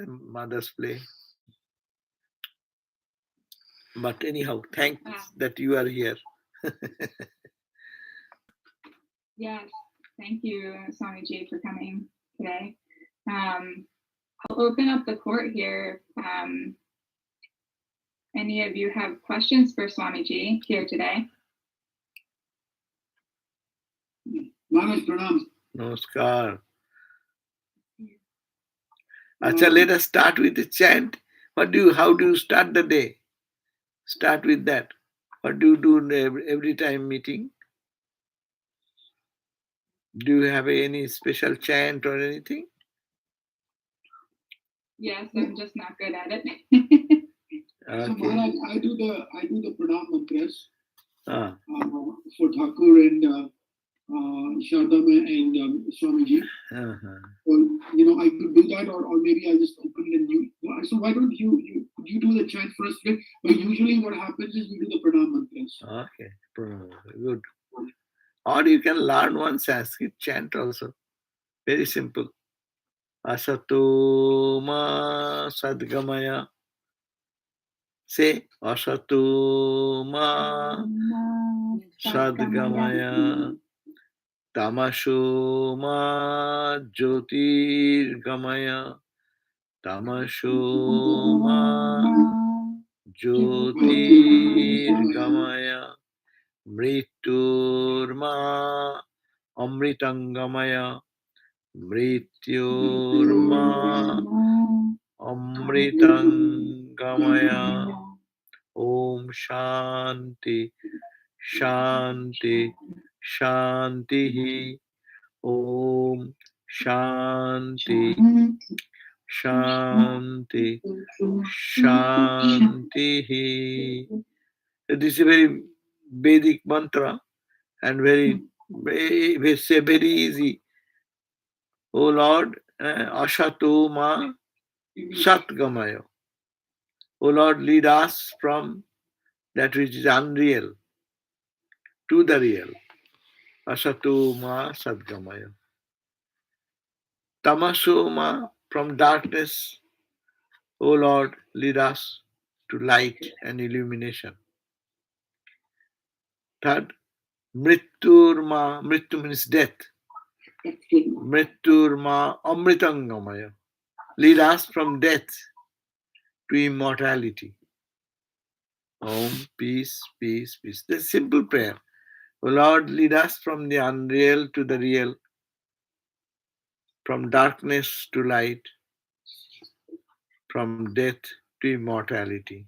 mother's play. But anyhow, thanks that you are here. Yes, thank you, Swamiji, for coming today. I'll open up the court here. Any of you have questions for Swamiji here today? Maharaj, pranam. Namaskar. Acha, let us start with the chant. How do you start the day? Start with that. What do you do every time meeting? Do you have any special chant or anything? Yes, I'm just not good at it. Okay. So Maharaj, I do the pranam mantras for Thakur and Shardama and Swamiji. So, I could do that, or maybe I'll just open a new. So why don't you do the chant first? But usually what happens is we do the pranam mantras. Okay, good. Or you can learn one Sanskrit chant also. Very simple. Asatu ma sadgamaya. Say Asatu ma sadgamaya. Tamashu ma jyotirgamaya. Tamashu ma jyotirgamaya. Mrityurma amritangamaya. Mrityurma amritangamaya. Om Shanti Shanti Shanti. Om Shanti Shanti Shanti. This is a very Vedic mantra and very easy. O Lord, Ashatu Ma Satgamaya. O Lord, lead us from that which is unreal to the real. Asatu Ma Satgamaya. Tamasu Ma, from darkness. O Lord, lead us to light and illumination. Third, Mrityurma, Mrityu means death. Mrityurma Amritangamaya. Lead us from death to immortality. Om, peace, peace, peace. This simple prayer. O Lord, lead us from the unreal to the real, from darkness to light, from death to immortality.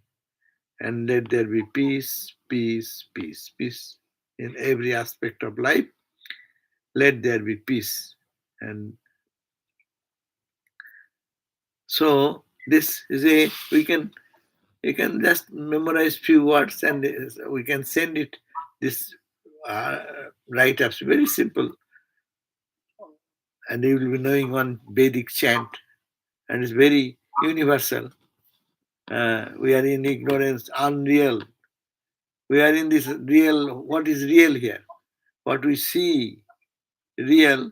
And let there be peace, peace, peace, peace in every aspect of life. Let there be peace. And so this is you can just memorize few words and we can send it this write-ups. Very simple. And you will be knowing one Vedic chant, and it's very universal. We are in ignorance, unreal. We are in this real. What is real here? What we see real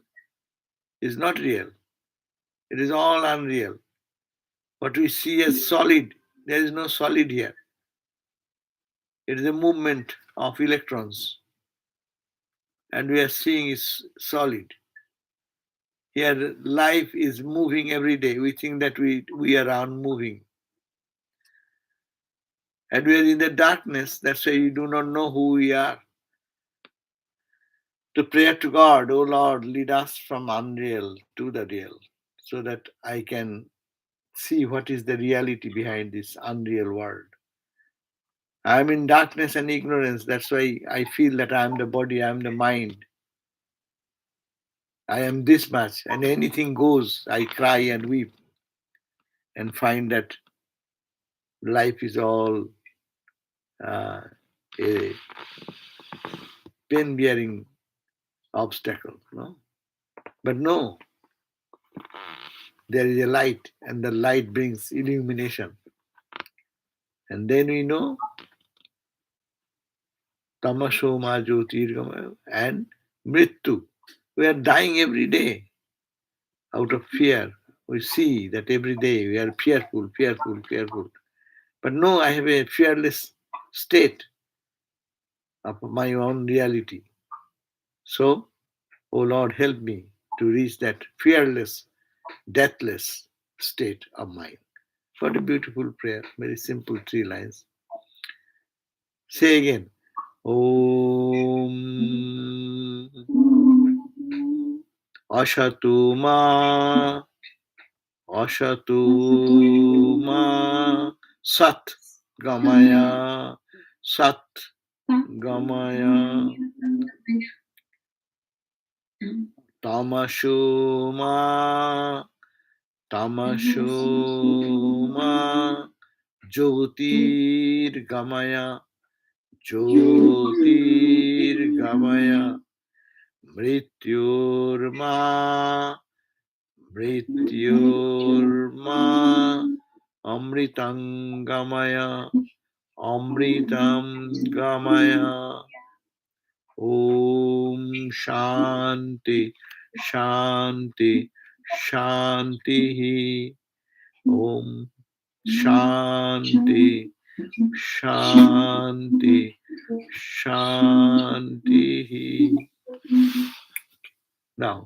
is not real. It is all unreal. What we see as solid, there is no solid here. It is a movement of electrons. And we are seeing is solid. Here, life is moving every day. We think that we are unmoving. And we are in the darkness. That's why you do not know who we are. To pray to God, oh Lord, lead us from unreal to the real, so that I can see what is the reality behind this unreal world. I am in darkness and ignorance. That's why I feel that I am the body, I am the mind. I am this much, and anything goes. I cry and weep and find that life is all a pain-bearing obstacle. No? But no, there is a light, and the light brings illumination. And then we know Tamasho Ma Jyotirgamaya and Mrityu. We are dying every day out of fear. we see that every day we are fearful, fearful, fearful. But no, I have a fearless state of my own reality. So, oh Lord, help me to reach that fearless, deathless state of mind. What a beautiful prayer. Very simple 3 lines. Say again. Om Ashatu Ma Ashatu Ma Sat Gamaya Sat Gamaya Tamashu Ma Tamashu Ma Jyotir Gamaya Jyotir Gamaya Mrityurma Mrityurma Amritangamaya Amritam Gamaya Om Shanti Shanti Shanti Om Shanti Shanti Shanti. Now,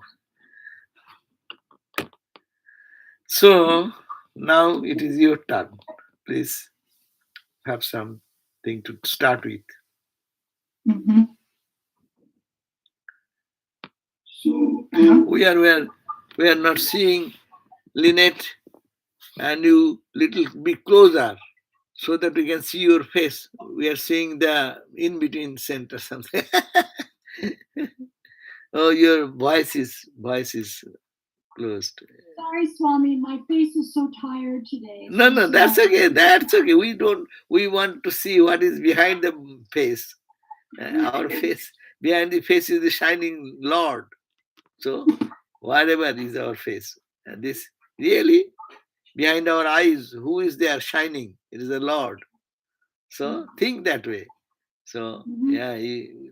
so now it is your turn. Please have something to start with. So We are not seeing Lynette, and you little bit closer so that we can see your face. We are seeing the in between center something. Oh, your voice is closed. Sorry, Swami, my face is so tired today. No, that's okay. That's okay. We want to see what is behind the face. Our face, behind the face is the shining Lord. So, whatever is our face. And this really, behind our eyes, who is there shining? It is the Lord. So, think that way. So, yeah,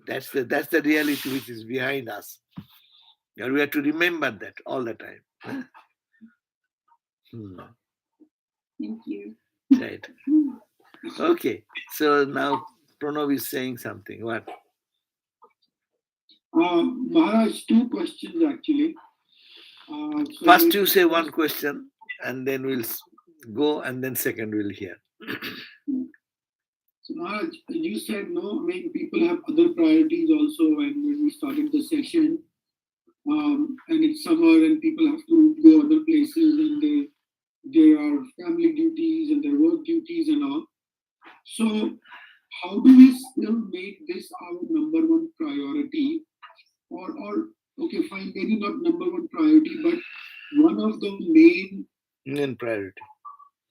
that's the reality which is behind us. And we have to remember that all the time. Thank you. Right. Okay. So now Pranav is saying something. What? Maharaj, 2 questions actually. First you say one question and then we'll go and then second we'll hear. So Maharaj, you said no, I mean people have other priorities also when we started the session. And it's summer and people have to go other places and there are family duties and their work duties and all. So how do we still make this our number 1 priority? Or okay, fine, maybe not number 1 priority, but one of the main priority.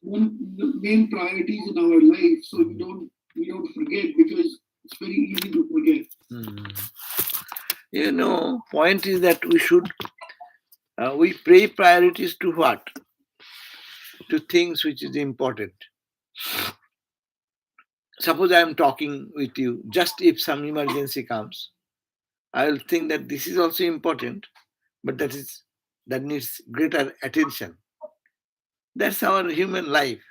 The main priorities in our life, so we don't forget, because it's very easy to forget. Point is that we should we pay priorities to what? To things which is important. Suppose I am talking with you, just if some emergency comes, I will think that this is also important, but that needs greater attention. That's our human life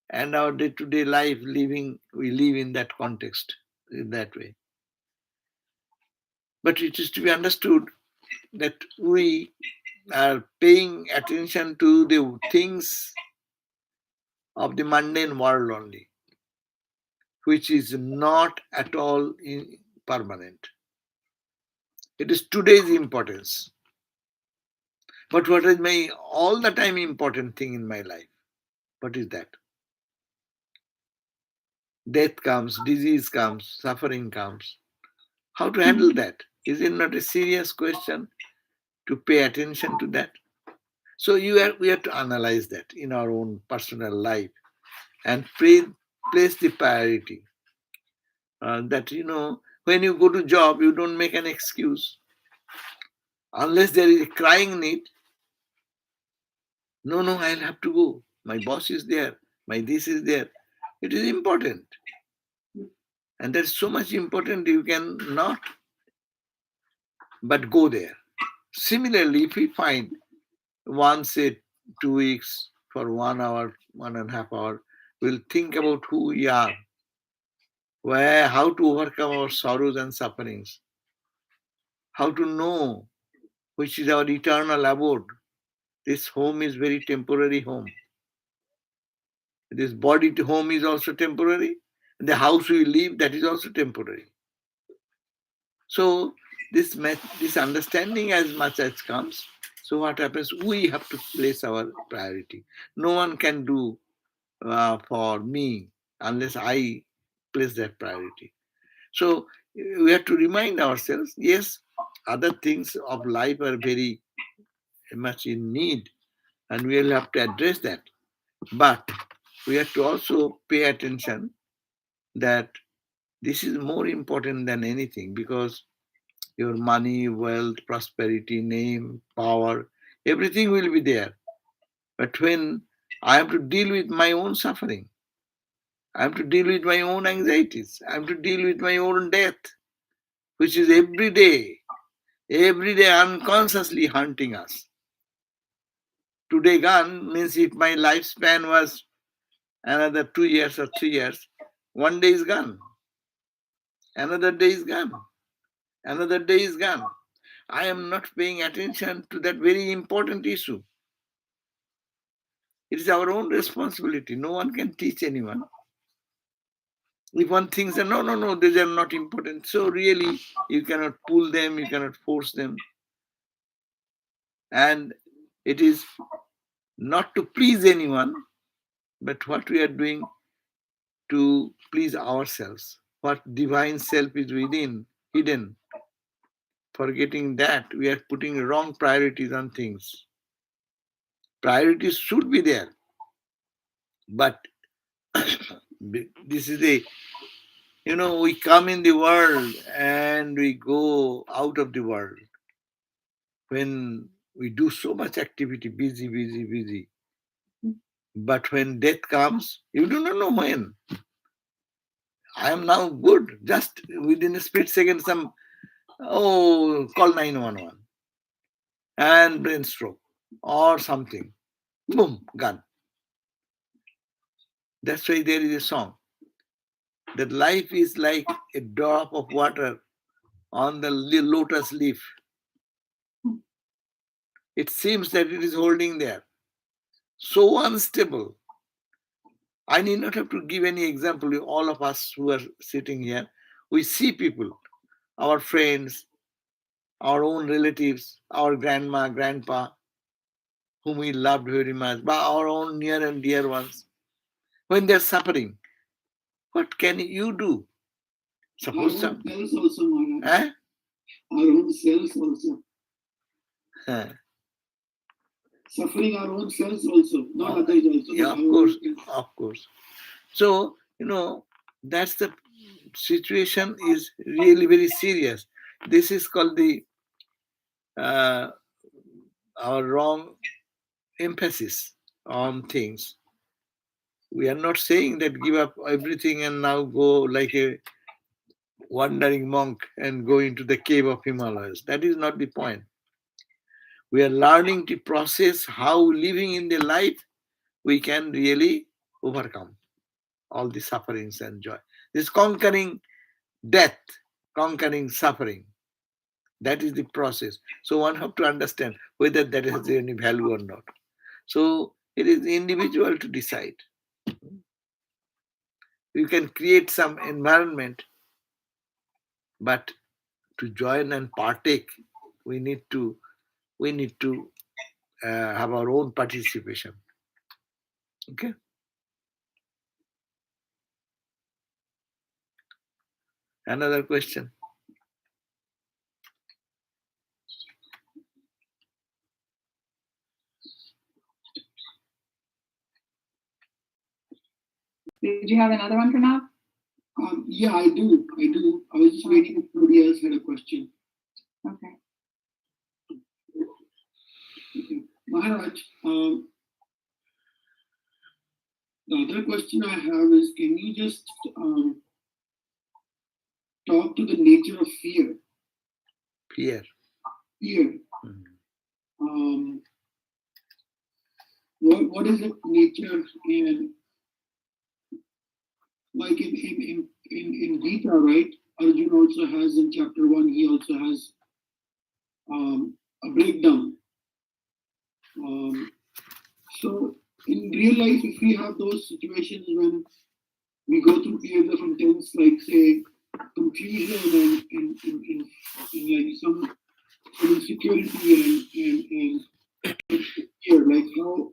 and our day-to-day life living. We live in that context, in that way. But it is to be understood that we are paying attention to the things of the mundane world only, which is not at all permanent. It is today's importance. But what is my all the time important thing in my life? What is that? Death comes, disease comes, suffering comes. How to handle that? Is it not a serious question to pay attention to that? So we have to analyze that in our own personal life and place the priority. That, when you go to job, you don't make an excuse. Unless there is a crying need, no, I'll have to go. My boss is there. My this is there. It is important. And that's so much important you can not but go there. Similarly, if we find one said 2 weeks, for 1 hour, 1.5 hour, we'll think about who we are, how to overcome our sorrows and sufferings, how to know which is our eternal abode. This home is very temporary home. This body to home is also temporary. The house we live, that is also temporary. So this understanding as much as comes, so what happens? We have to place our priority. No one can do for me unless I place that priority. So we have to remind ourselves, yes, other things of life are very much in need, and we will have to address that. But we have to also pay attention that this is more important than anything, because your money, wealth, prosperity, name, power, everything will be there. But when I have to deal with my own suffering, I have to deal with my own anxieties, I have to deal with my own death, which is every day unconsciously haunting us. Today gone means if my lifespan was another 2 years or 3 years, 1 day is gone. Another day is gone. Another day is gone. I am not paying attention to that very important issue. It is our own responsibility. No one can teach anyone. If one thinks that no, these are not important, so really you cannot pull them, you cannot force them. And it is not to please anyone, but what we are doing to please ourselves. What divine self is within, hidden. Forgetting that, we are putting wrong priorities on things. Priorities should be there, but this is we come in the world and we go out of the world. When we do so much activity, busy. But when death comes, you do not know when. I am now good. Just within a split second, call 911 and brain stroke or something. Boom, gone. That's why there is a song that life is like a drop of water on the lotus leaf. It seems that it is holding there. So unstable. I need not have to give any example. All of us who are sitting here, we see people, our friends, our own relatives, our grandma, grandpa, whom we loved very much, but our own near and dear ones, when they're suffering, what can you do? Suppose our own selves also, Maharaj. Eh? Our own selves also. Huh. Suffering our own selves also, not others also. Yeah, of course. So, that's the situation is really very serious. This is called the our wrong emphasis on things. We are not saying that give up everything and now go like a wandering monk and go into the cave of Himalayas. That is not the point. We are learning to process how living in the life we can really overcome all the sufferings and joy. This conquering death, conquering suffering, that is the process. So one have to understand whether that has any value or not. So it is individual to decide. You can create some environment, but to join and partake, we need to have our own participation. Okay. Another question. Did you have another one, Pranav? Yeah, I do. I was just waiting if somebody else had a question. Okay. Maharaj, the other question I have is, can you just talk to the nature of fear? Fear. Fear. Mm-hmm. what is its nature, and like in Gita, right? Arjun also has in chapter 1, he also has a breakdown. So in real life, if we have those situations when we go through periods of intense, like say, confusion and like some insecurity and fear, like how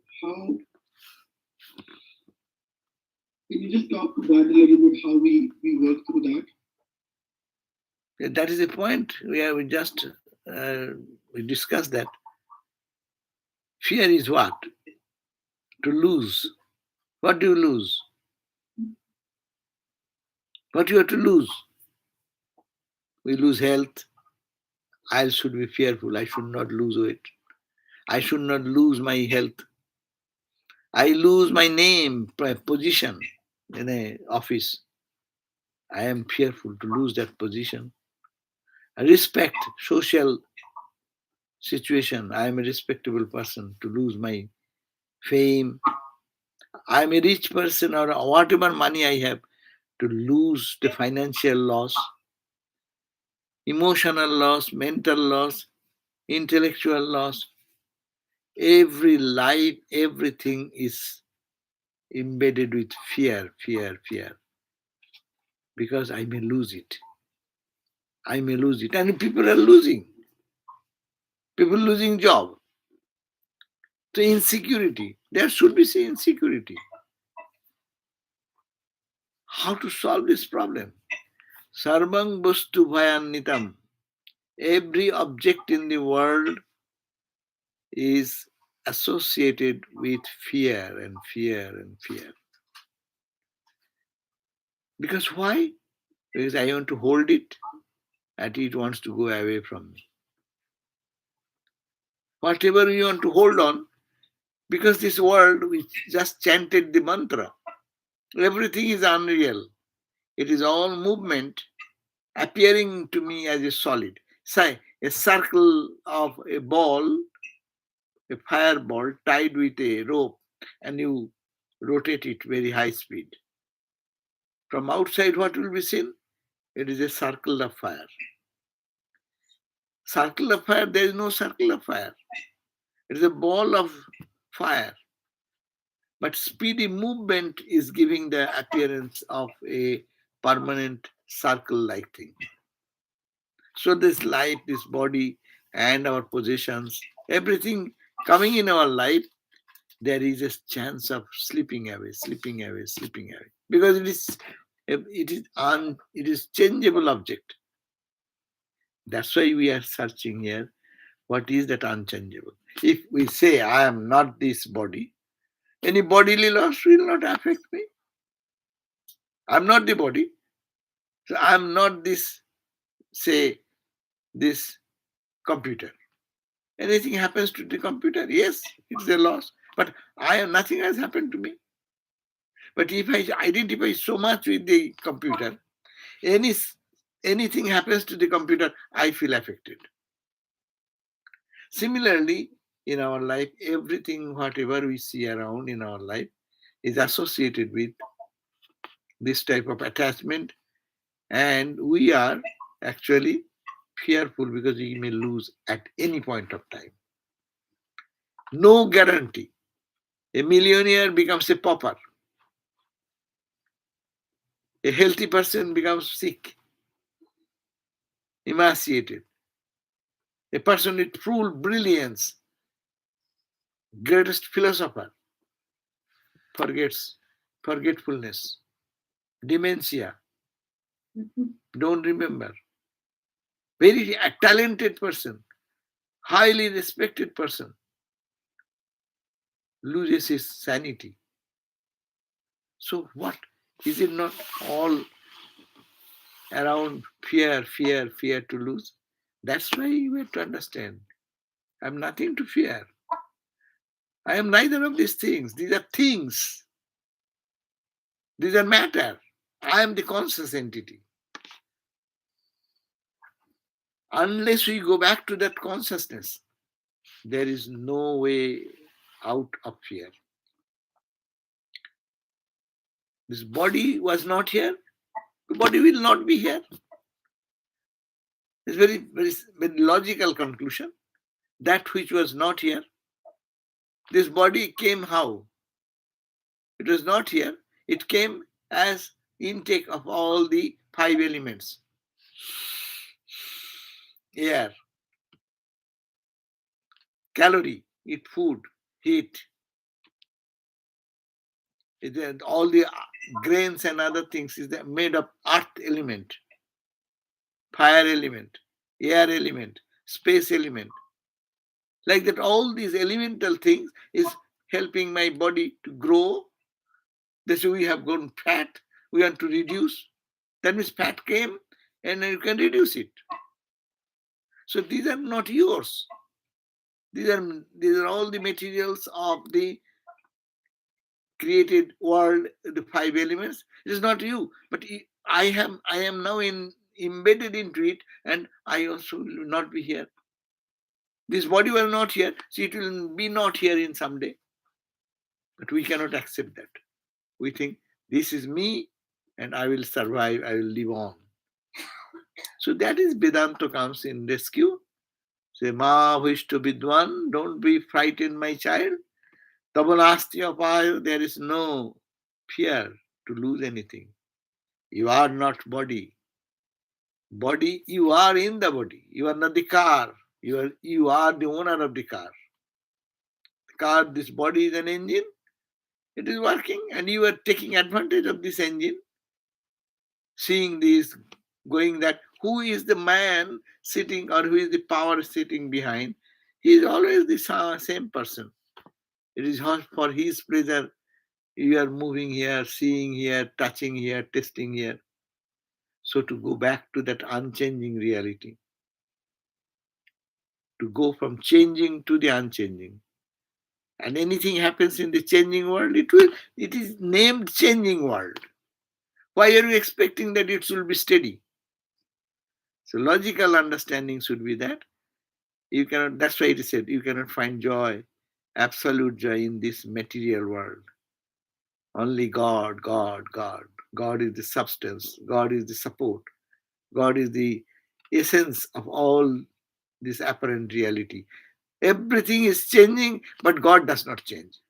can you just talk to that a little bit, how we work through that? That is the point. We just we discussed that. Fear is what? To lose. What do you lose? What you have to lose? We lose health. I should be fearful. I should not lose weight. I should not lose my health. I lose my name, position in an office. I am fearful to lose that position. Respect, social situation. I am a respectable person to lose my fame. I am a rich person or whatever money I have to lose the financial loss, emotional loss, mental loss, intellectual loss. Every life, everything is embedded with fear, fear, fear. Because I may lose it. I may lose it. And people are losing. People losing job. So insecurity. There should be some insecurity. How to solve this problem? Sarvang Vastu Bhayannitam. Every object in the world is associated with fear and fear and fear. Because why? Because I want to hold it and it wants to go away from me. Whatever you want to hold on, because this world, we just chanted the mantra. Everything is unreal. It is all movement appearing to me as a solid. Say, a circle of a ball, a fireball tied with a rope, and you rotate it very high speed. From outside, what will be seen? It is a circle of fire. Circle of fire, there is no circle of fire. It is a ball of fire. But speedy movement is giving the appearance of a permanent circle-like thing. So this life, this body, and our possessions, everything coming in our life, there is a chance of slipping away, slipping away, slipping away. Because it is changeable object. That's why we are searching here. What is that unchangeable? If we say, I am not this body, any bodily loss will not affect me. I'm not the body. So I'm not this, say, this computer. Anything happens to the computer, yes, it's a loss. But nothing has happened to me. But if I identify so much with the computer, anything happens to the computer, I feel affected. Similarly, in our life, everything, whatever we see around in our life, is associated with this type of attachment, and we are actually fearful because we may lose at any point of time. No guarantee. A millionaire becomes a pauper. A healthy person becomes sick, emaciated. A person with full brilliance, greatest philosopher, forgetfulness, dementia, don't remember. Very talented person, highly respected person, loses his sanity. So what? Is it not all around fear, fear, fear to lose? That's why we have to understand. I am nothing to fear. I am neither of these things. These are things. These are matter. I am the conscious entity. Unless we go back to that consciousness, there is no way out of fear. This body was not here. The body will not be here. It's very logical conclusion. That which was not here, this body came how? It was not here. It came as intake of all the five elements. Air, calorie, eat food, heat. All the grains and other things is made of earth element, fire element, air element, space element. Like that, all these elemental things is helping my body to grow. That's why we have gone fat. We want to reduce. That means fat came and you can reduce it. So these are not yours. These are all the materials of the created world, the five elements. It is not you, but I am now embedded into it, and I also will not be here. This body was not here, so it will be not here in some day. But we cannot accept that. We think this is me, and I will survive. I will live on. So that is Vedanta comes in rescue. Say, Ma wish to Vidwan, don't be frightened, my child. Tabanasti, there is no fear to lose anything. You are not body. Body, you are in the body. You are not the car. You are the owner of the car. The car, this body is an engine. It is working, and you are taking advantage of this engine. Seeing this, going that, who is the man sitting or who is the power sitting behind? He is always the same person. It is for his pleasure. You are moving here, seeing here, touching here, tasting here. So to go back to that unchanging reality, to go from changing to the unchanging. And anything happens in the changing world, it is named changing world. Why are you expecting that it will be steady? So logical understanding should be that you cannot, that's why it is said, you cannot find joy, absolute joy in this material world. Only God, God, God. God is the substance. God is the support. God is the essence of all this apparent reality. Everything is changing, but God does not change.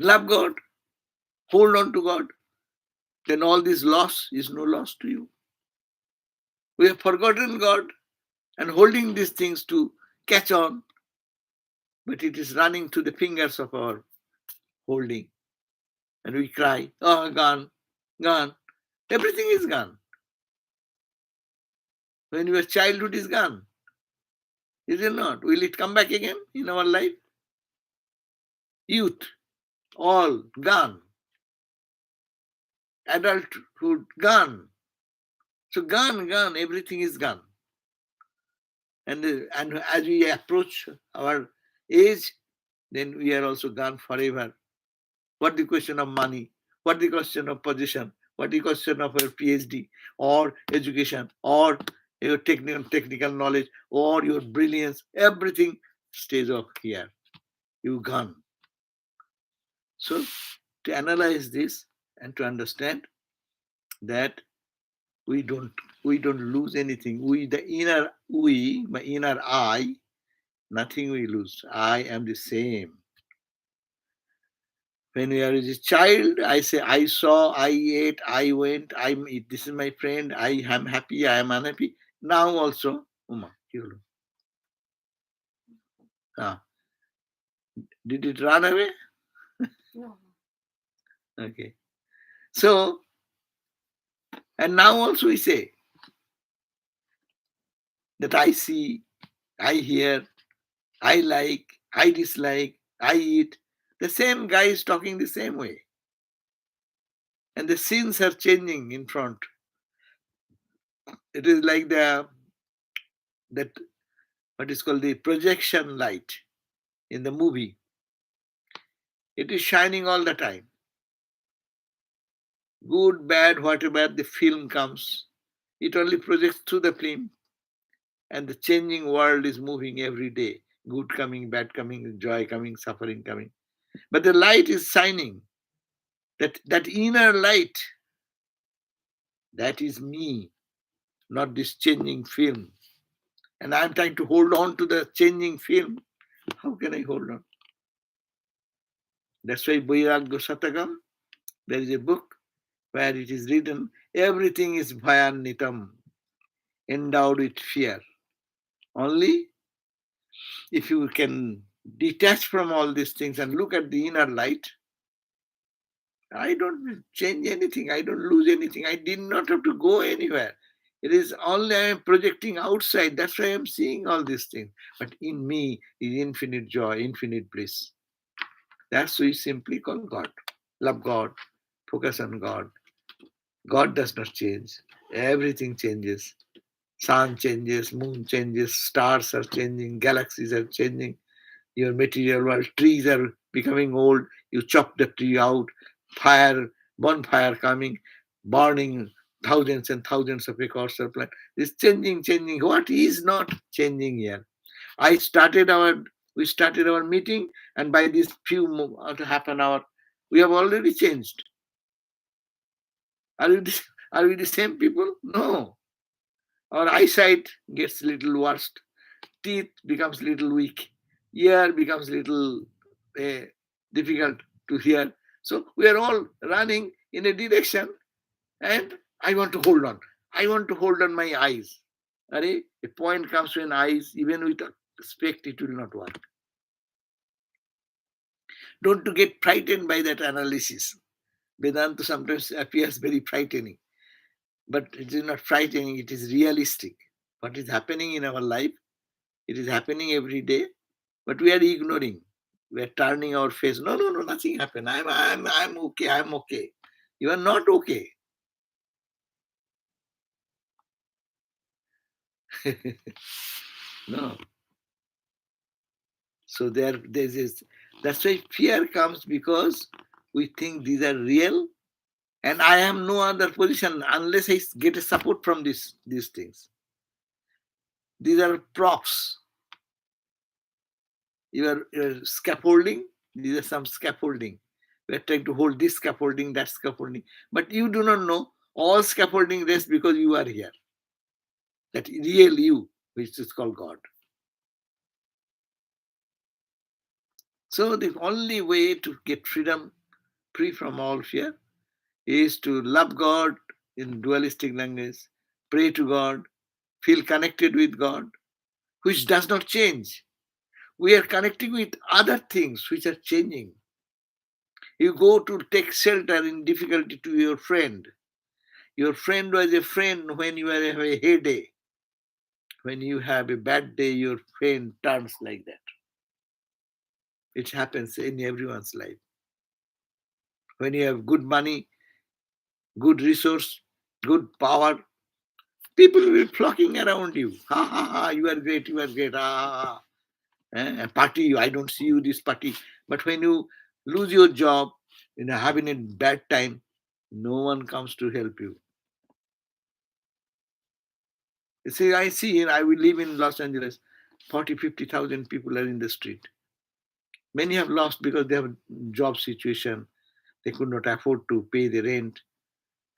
Love God. Hold on to God. Then all this loss is no loss to you. We have forgotten God and holding these things to catch on, but it is running to the fingers of our holding. And we cry, oh, gone, gone. Everything is gone. When your childhood is gone, is it not? Will it come back again in our life? Youth, all gone. Adulthood, gone. So gone, everything is gone. And as we approach our age, then we are also gone forever. What the question of money? What the question of position? What the question of your PhD or education or your technical knowledge or your brilliance? Everything stays up here. You gone. So to analyze this and to understand that we don't lose anything. My inner I, nothing we lose. I am the same. When we are a child, I say, I saw, I ate, I went, this is my friend, I am happy, I am unhappy. Now also, Uma, did it run away? No. Okay. So, and now also we say that I see, I hear, I like, I dislike, I eat. The same guy is talking the same way. And the scenes are changing in front. It is like that what is called the projection light in the movie. It is shining all the time. Good, bad, whatever the film comes, it only projects through the film. And the changing world is moving every day. Good coming, bad coming, joy coming, suffering coming. But the light is shining. That inner light, that is me, not this changing film. And I'm trying to hold on to the changing film. How can I hold on? That's why Vairagya Satakam, there is a book where it is written, everything is bhayannitam, endowed with fear. Only if you can detach from all these things and look at the inner light, I don't change anything. I don't lose anything. I did not have to go anywhere. It is only I am projecting outside. That's why I am seeing all these things. But in me is infinite joy, infinite bliss. That's we simply call God. Love God. Focus on God. God does not change. Everything changes. Sun changes, moon changes, stars are changing, galaxies are changing. Your material world, trees are becoming old. You chop the tree out, fire, bonfire coming, burning thousands and thousands of acres of land. It's changing, changing. What is not changing here? We started our meeting, and by this half an hour, we have already changed. Are we the same people? No. Our eyesight gets a little worse. Teeth becomes little weak. Ear becomes little uh, difficult to hear. So we are all running in a direction, and I want to hold on. I want to hold on my eyes. A point comes when eyes, even with a spect, it will not work. Don't to get frightened by that analysis. Vedanta sometimes appears very frightening, but it is not frightening, it is realistic. What is happening in our life, it is happening every day, but we are ignoring. We are turning our face. No, no, no, nothing happened. I'm okay. I'm okay. You are not okay. No. So there's this. That's why fear comes, because we think these are real, and I have no other position unless I get a support from these things. These are props. Your scaffolding. These are some scaffolding. We are trying to hold this scaffolding, that scaffolding, but you do not know all scaffolding rests because you are here. That real you, which is called God. So the only way to get freedom, free from all fear, is to love God in dualistic language, pray to God, feel connected with God, which does not change. We are connecting with other things which are changing. You go to take shelter in difficulty to your friend. Your friend was a friend when you have a heyday. When you have a bad day, your friend turns like that. It happens in everyone's life. When you have good money, good resource, good power, people will be flocking around you. Ha ha ha, you are great, you are great. Ha ha ha. A party, I don't see you this party. But when you lose your job, having a bad time, no one comes to help you. You see, I will live in Los Angeles, 40, 50,000 people are in the street. Many have lost because they have job situation. They could not afford to pay the rent.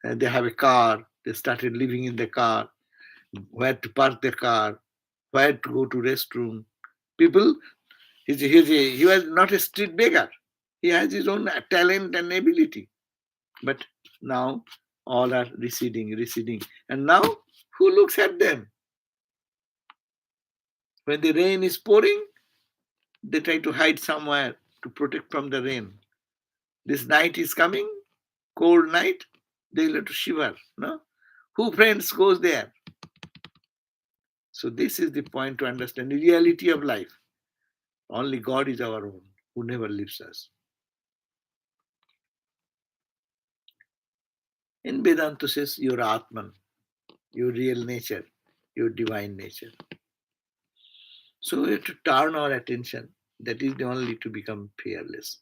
And they have a car. They started living in the car. Where to park the car, where to go to restroom. People, he was not a street beggar. He has his own talent and ability. But now all are receding, receding. And now who looks at them? When the rain is pouring, they try to hide somewhere to protect from the rain. This night is coming, cold night, they'll have to shiver. No? Who friends goes there? So this is the point to understand the reality of life. Only God is our own, who never leaves us. In Vedanta says, your Atman, your real nature, your divine nature. So we have to turn our attention. That is the only to become fearless.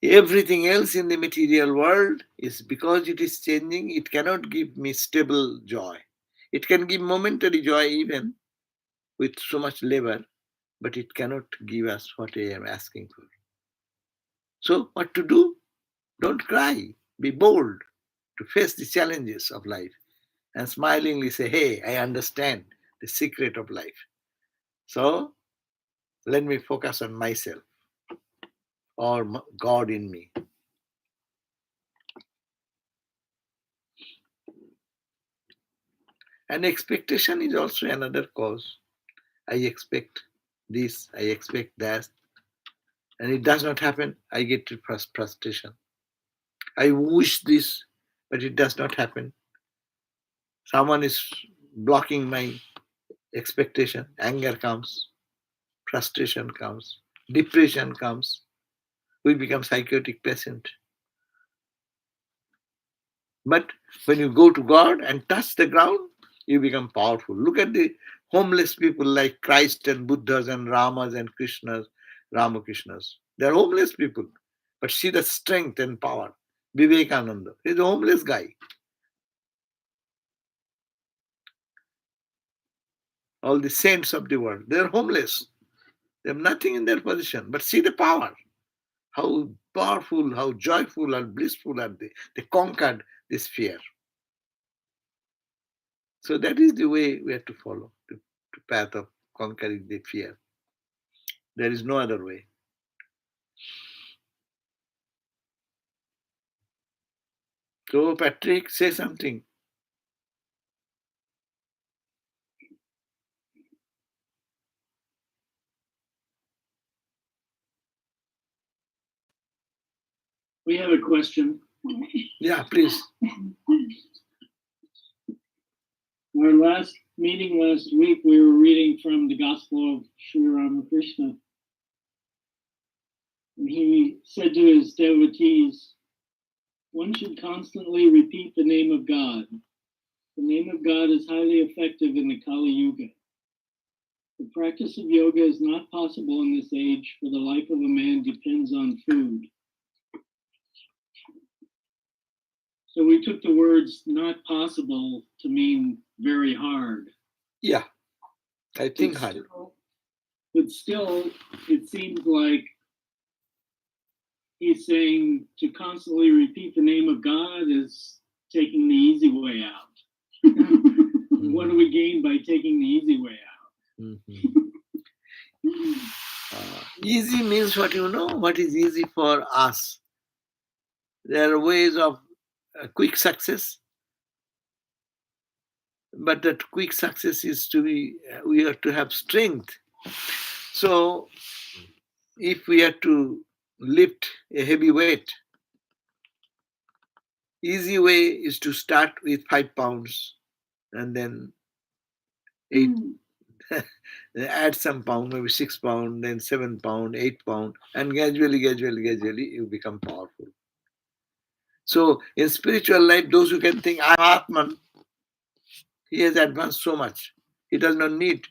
Everything else in the material world is because it is changing, it cannot give me stable joy. It can give momentary joy even with so much labor, but it cannot give us what I am asking for. So what to do? Don't cry. Be bold to face the challenges of life and smilingly say, hey, I understand the secret of life. So let me focus on myself or God in me. And expectation is also another cause. I expect this, I expect that, and it does not happen. I get to frustration. I wish this, but it does not happen. Someone is blocking my expectation. Anger comes, frustration comes, depression comes. We become psychotic patient. But when you go to God and touch the ground, you become powerful. Look at the homeless people like Christ and Buddhas and Ramas and Krishnas, Ramakrishnas. They're homeless people. But see the strength and power. Vivekananda, he's a homeless guy. All the saints of the world, they're homeless. They have nothing in their position. But see the power. How powerful, how joyful and blissful are they. They conquered this fear. So that is the way we have to follow, the path of conquering the fear. There is no other way. So, Patrick, say something. We have a question. Yeah, please. Our last meeting last week, we were reading from the Gospel of Sri Ramakrishna. And he said to his devotees, one should constantly repeat the name of God. The name of God is highly effective in the Kali Yuga. The practice of yoga is not possible in this age, for the life of a man depends on food. So we took the words not possible to mean very hard. Yeah, I think hard. But still, it seems like he's saying to constantly repeat the name of God is taking the easy way out. What do we gain by taking the easy way out? Easy means what you know, what is easy for us. There are ways of quick success, but that quick success is to be, we have to have strength. So if we have to lift a heavy weight, easy way is to start with 5 pounds and then 8, add some pound, maybe 6 pound, then 7 pound, 8 pound, and gradually you become powerful. So in spiritual life, those who can think, I'm Atman, he has advanced so much. He does not need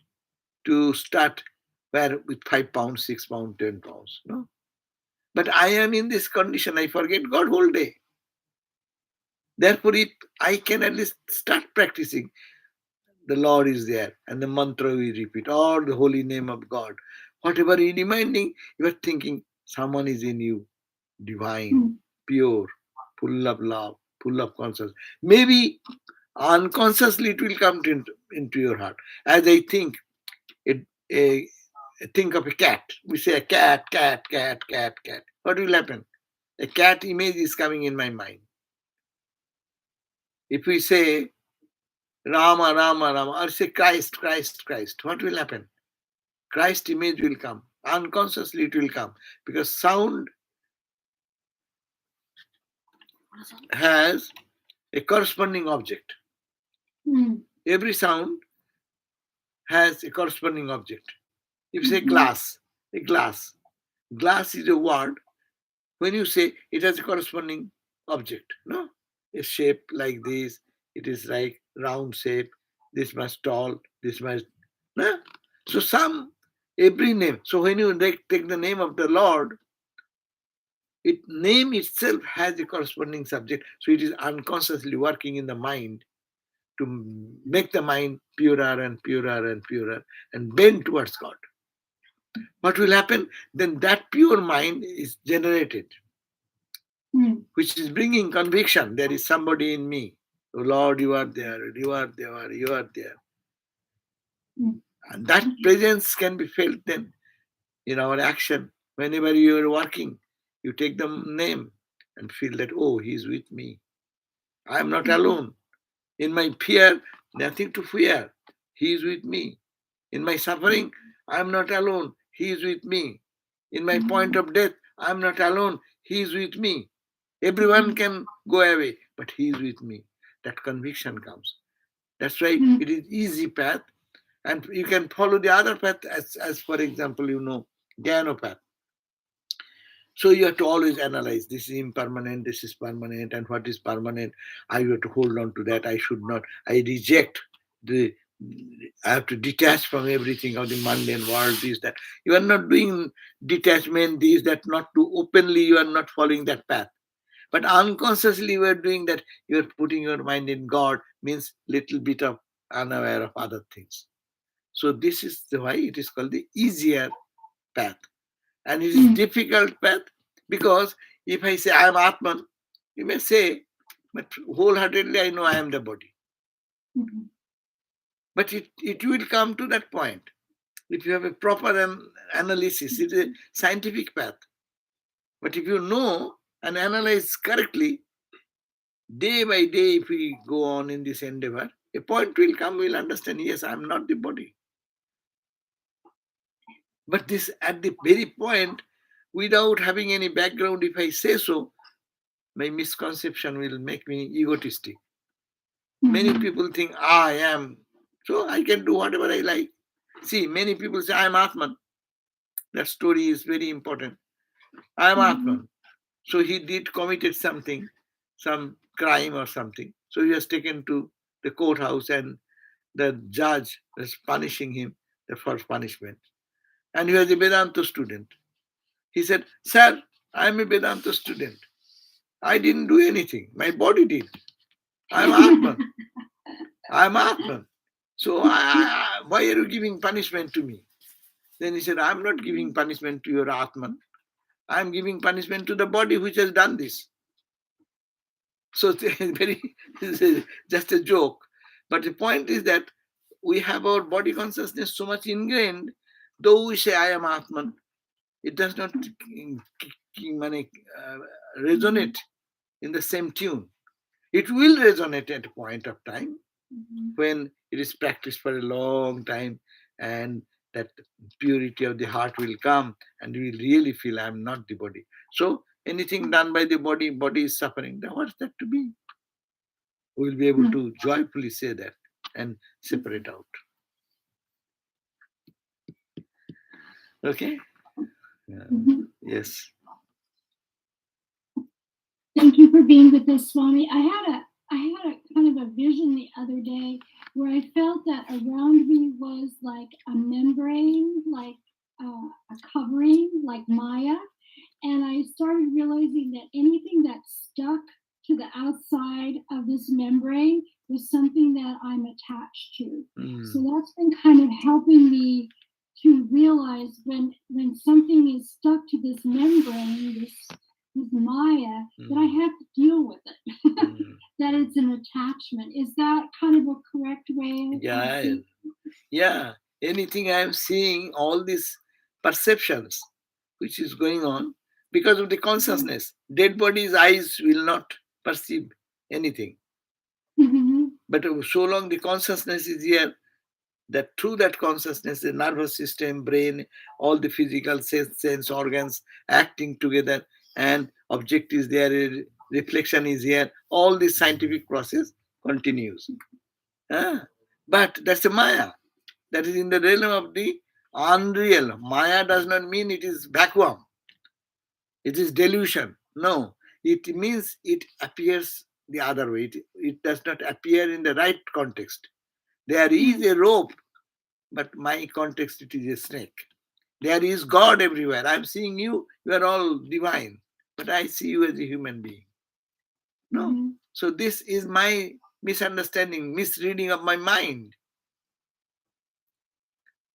to start where with 5 pounds, 6 pounds, 10 pounds. No. But I am in this condition, I forget God whole day. Therefore, if I can at least start practicing, the Lord is there, and the mantra we repeat, or the holy name of God. Whatever you reminding, you are thinking someone is in you, divine, pure, full of love, full of consciousness. Maybe unconsciously it will come into your heart. As I think, think of a cat. We say a cat, cat, cat, cat, cat. What will happen? A cat image is coming in my mind. If we say Rama, Rama, Rama, or say Christ, Christ, Christ, what will happen? Christ image will come. Unconsciously it will come. Because sound has a corresponding object. Every sound has a corresponding object. If you say glass, a glass. Glass is a word. When you say it has a corresponding object, no? A shape like this, it is like round shape, this much tall, this much, no? So every name. So when you take the name of the Lord, name itself has a corresponding subject. So it is unconsciously working in the mind to make the mind purer and purer and purer and bend towards God. what will happen? Then that pure mind is generated, which is bringing conviction. There is somebody in me. Oh Lord, you are there, you are there, you are there. And that presence can be felt then in our action. Whenever you are working, you take the name and feel that, oh, he is with me. I am not alone. In my fear, nothing to fear. He is with me. In my suffering, I am not alone. He is with me. In my point of death, I am not alone. He is with me. Everyone can go away, but he is with me. That conviction comes. That's why it is easy path, and you can follow the other path as for example, Jnana path. So you have to always analyze, this is impermanent, this is permanent, and what is permanent, I have to hold on to that, I should not, I reject I have to detach from everything of the mundane world, this, that. You are not doing detachment, this, that, not too openly, you are not following that path. But unconsciously you are doing that, you are putting your mind in God, means little bit of unaware of other things. So this is why it is called the easier path. And it is difficult path because if I say I am Atman, you may say, but wholeheartedly I know I am the body. But it will come to that point. If you have a proper analysis, it is a scientific path. But if you know and analyze correctly, day by day, if we go on in this endeavor, a point will come, we'll understand, yes, I am not the body. But this, at the very point, without having any background, if I say so, my misconception will make me egotistic. Many people think, I am, so I can do whatever I like. See, many people say, I am Atman. That story is very important. I am Atman. So he committed something, some crime or something. So he was taken to the courthouse and the judge was punishing him for punishment. And he was a Vedanta student. He said, sir, I am a Vedanta student. I didn't do anything. My body did. I am Atman. I am Atman. So why are you giving punishment to me? Then he said, I am not giving punishment to your Atman. I am giving punishment to the body which has done this. So it's just a joke. But the point is that we have our body consciousness so much ingrained, though we say I am Atman, it does not resonate in the same tune. It will resonate at a point of time when it is practiced for a long time, and that purity of the heart will come and we will really feel I am not the body. So anything done by the body is suffering. Then what's that to be? We will be able to joyfully say that and separate out. Okay? Yes. Thank you for being with us, Swami. I had a kind of a vision the other day where I felt that around me was like a membrane, like a covering, like Maya. And I started realizing that anything that's stuck to the outside of this membrane was something that I'm attached to. So that's been kind of helping me to realize when something is stuck to this membrane, this Maya, that I have to deal with it. That it's an attachment. Is that kind of a correct way? Yeah. Anything I am seeing, all these perceptions which is going on because of the consciousness. Dead body's eyes will not perceive anything. But so long the consciousness is here, that through that consciousness, the nervous system, brain, all the physical sense organs acting together, and object is there, reflection is here, all this scientific process continues. But that's a Maya. That is in the realm of the unreal. Maya does not mean it is vacuum. It is delusion. No. It means it appears the other way. It does not appear in the right context. There is a rope, but my context, it is a snake. There is God everywhere. I'm seeing you, you are all divine, but I see you as a human being. No. So this is my misunderstanding, misreading of my mind.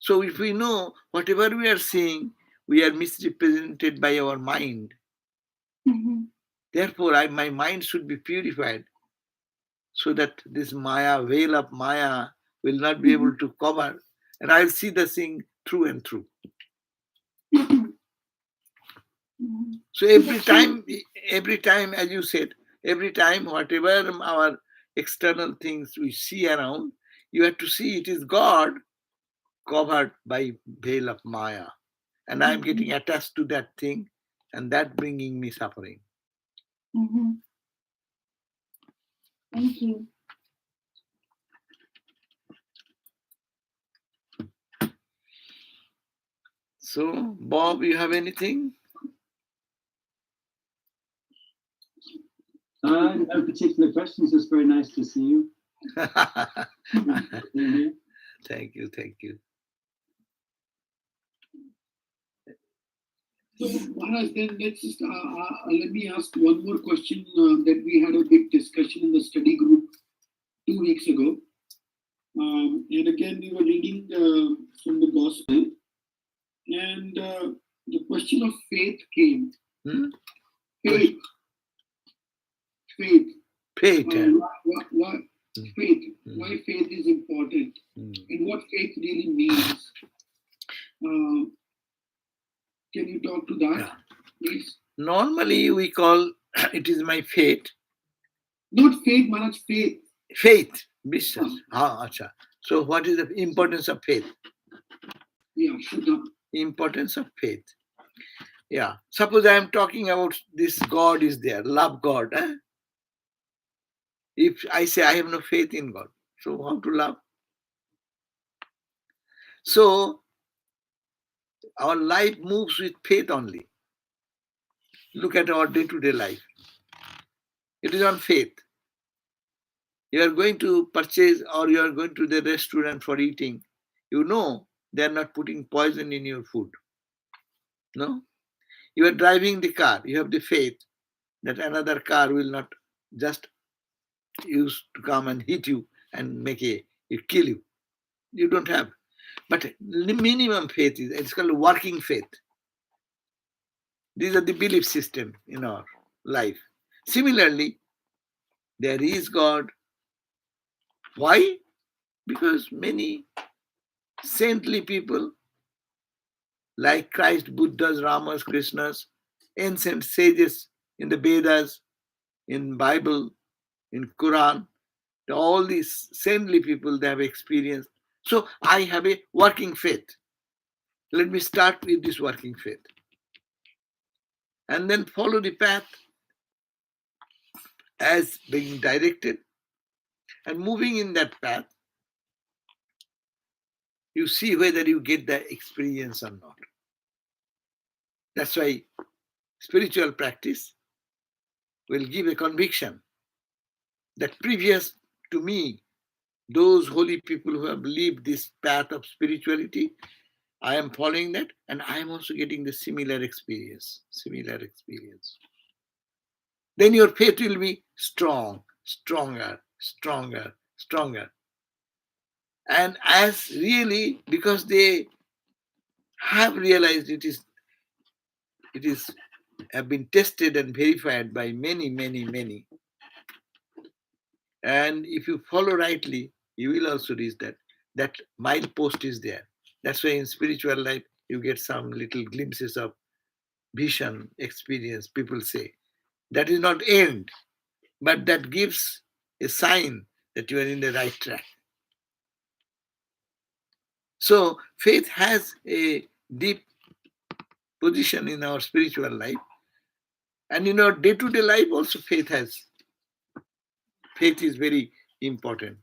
So if we know whatever we are seeing, we are misrepresented by our mind. Mhm. Therefore, my mind should be purified so that this Maya, veil of Maya, will not be able to cover. And I'll see the thing through and through. Mhm. So every time, as you said, every time, whatever our external things we see around, you have to see it is God covered by veil of Maya. And I'm getting attached to that thing, and that bringing me suffering. Mhm. Thank you. So, Bob, you have anything? No particular questions. It's very nice to see you. Thank you, thank you. So, Maharaj, then let's just let me ask one more question that we had a big discussion in the study group 2 weeks ago. And again, we were reading from the gospel, and the question of faith came. Faith. Faith. Faith. Why faith? Why faith is important, and what faith really means. Can you talk to that, please? Normally, we call it is my fate. Not faith, Maharaj, faith. Faith, Vishwas. Acha. So, what is the importance of faith? Yeah, Shuddha. Importance of faith. Yeah. Suppose I am talking about this God is there, love God. If I say I have no faith in God, so how to love? So, our life moves with faith only. Look at our day-to-day life. It is on faith. You are going to purchase or you are going to the restaurant for eating. You know they are not putting poison in your food. No? You are driving the car. You have the faith that another car will not just use to come and hit you and it kill you. You don't have. But the minimum faith it's called working faith. These are the belief system in our life. Similarly, there is God. Why? Because many saintly people like Christ, Buddhas, Ramas, Krishnas, ancient sages in the Vedas, in Bible, in Quran, all these saintly people they have experienced. So I have a working faith. Let me start with this working faith. And then follow the path as being directed. And moving in that path, you see whether you get the experience or not. That's why spiritual practice will give a conviction that previous to me, those holy people who have lived this path of spirituality, I am following that and I am also getting the similar experience. Then your faith will be strong, stronger. And as really, because they have realized it is have been tested and verified by many. And if you follow rightly, you will also reach that milepost is there. That's why in spiritual life you get some little glimpses of vision experience. People say that is not end, but that gives a sign that you are in the right track. So faith has a deep position in our spiritual life, and in our day-to-day life also faith is very important.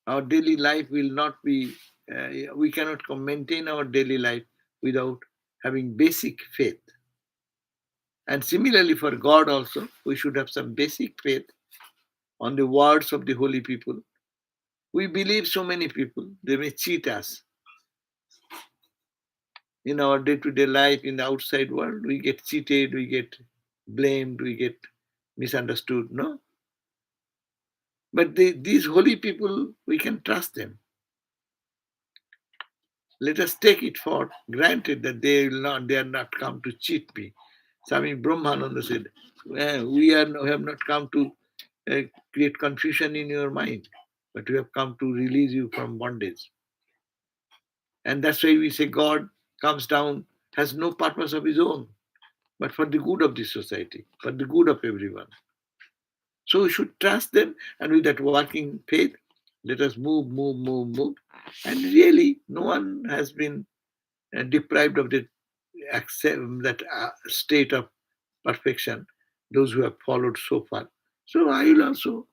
Our daily life will not be, we cannot maintain our daily life without having basic faith. And similarly for God also, we should have some basic faith on the words of the holy people. We believe so many people, they may cheat us. In our day-to-day life, in the outside world, we get cheated, we get blamed, we get misunderstood, no? But these holy people, we can trust them. Let us take it for granted that they are not come to cheat me. Swami Brahmananda said, we have not come to create confusion in your mind, but we have come to release you from bondage. And that's why we say God comes down, has no purpose of his own, but for the good of the society, for the good of everyone. So we should trust them, and with that working faith, let us move, move, move, move. And really, no one has been deprived of that state of perfection, those who have followed so far. So I will also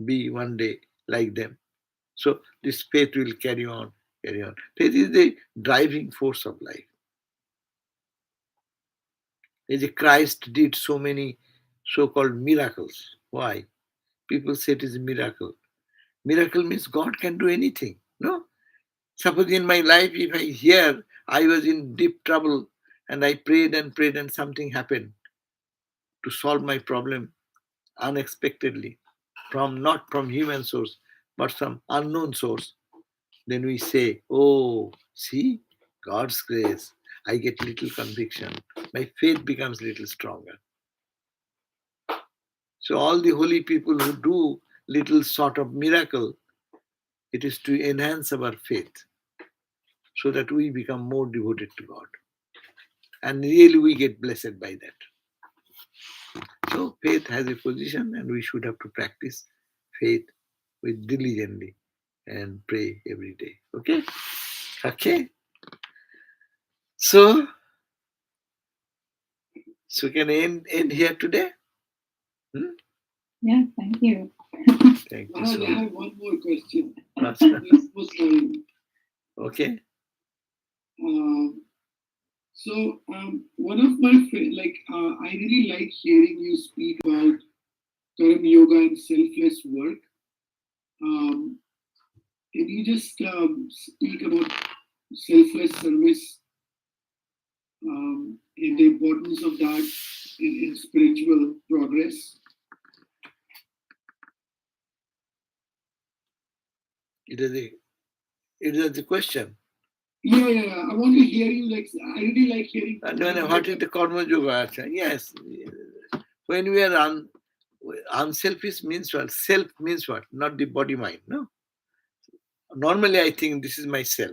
be one day like them. So this faith will carry on, carry on. Faith is the driving force of life. As Christ did so many so-called miracles. Why? People say it is a miracle. Miracle means God can do anything. No? Suppose in my life, if I hear I was in deep trouble and I prayed and something happened to solve my problem unexpectedly, not from human source, but some unknown source, then we say, oh, see, God's grace. I get little conviction. My faith becomes little stronger. So all the holy people who do little sort of miracle, it is to enhance our faith so that we become more devoted to God. And really we get blessed by that. So faith has a position and we should have to practice faith with diligently and pray every day. Okay? Okay. So can end here today? Yes, thank you. Thank you Maharaj, so I much. have one more question. That's Almost time. okay. So one of my friends, I really like hearing you speak about Karma Yoga and selfless work. Can you just speak about selfless service and the importance of that in spiritual progress? It is a question. Yeah. I want to hear you. I really like hearing. No, what is the karma yoga? Yes. When we are unselfish means what? Self means what? Not the body mind. No. Normally, I think this is myself.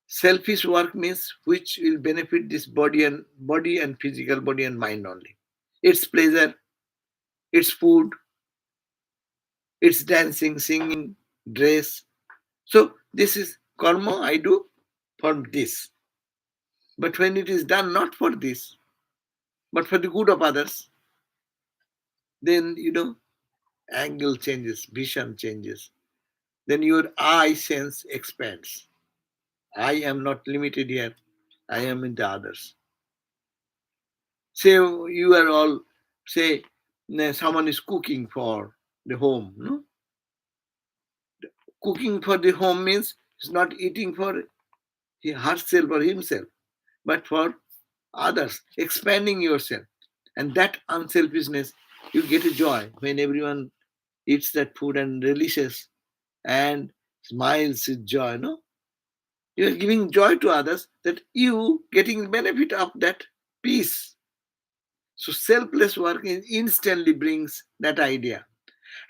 Selfish work means which will benefit this body and physical body and mind only. It's pleasure, it's food, it's dancing, singing, dress. So this is karma I do for this. But when it is done not for this, but for the good of others, then angle changes, vision changes. Then your eye sense expands. I am not limited here. I am in the others. Say you are all, say someone is cooking for the home. No? Cooking for the home means it's not eating for herself or himself, but for others, expanding yourself. And that unselfishness, you get a joy when everyone eats that food and relishes and smiles with joy. No? You are giving joy to others that you getting benefit of that peace. So selfless work instantly brings that idea.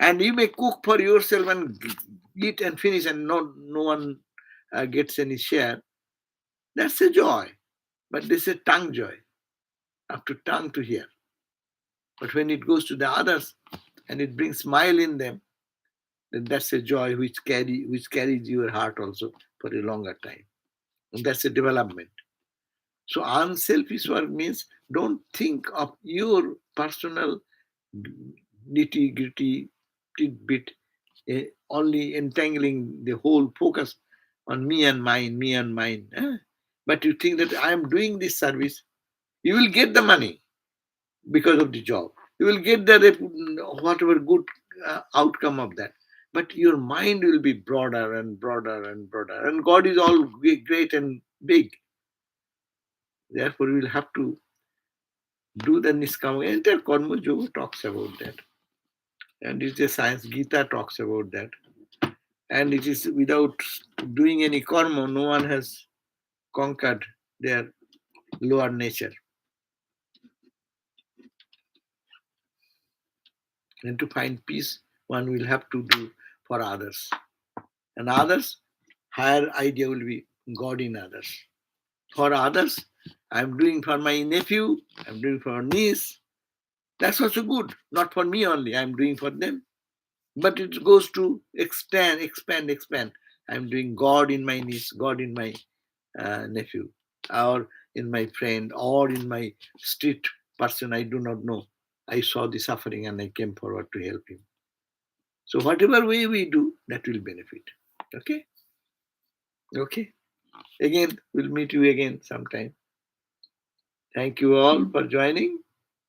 And you may cook for yourself and eat and finish and no one gets any share. That's a joy. But this is a tongue joy. Up to tongue to hear. But when it goes to the others and it brings smile in them, then that's a joy which carries your heart also for a longer time. And that's a development. So unselfish work means don't think of your personal nitty gritty tidbit, only entangling the whole focus on me and mine, me and mine. But you think that I am doing this service, you will get the money because of the job. You will get the whatever good outcome of that. But your mind will be broader and broader and broader. And God is all great and big. Therefore, we will have to do the Niskama. Entire Karma Yoga talks about that. And it's a science. Gita talks about that. And it is without doing any karma, no one has conquered their lower nature. And to find peace, one will have to do for others. And others, higher idea will be God in others. For others, I'm doing for my nephew, I'm doing for my niece. That's also good. Not for me only, I'm doing for them. But it goes to expand. I'm doing God in my niece, God in my nephew, or in my friend, or in my street person I do not know. I saw the suffering and I came forward to help him. So whatever way we do, that will benefit. Okay? Okay. Again, we'll meet you again sometime. Thank you all for joining.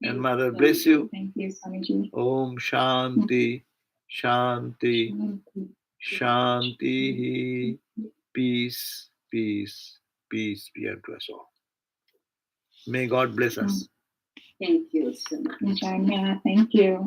And Mother bless you. Thank you, Swamiji. Om Shanti, Shanti, Shanti. Peace, peace, peace be unto us all. May God bless us. Thank you so much. Thank you.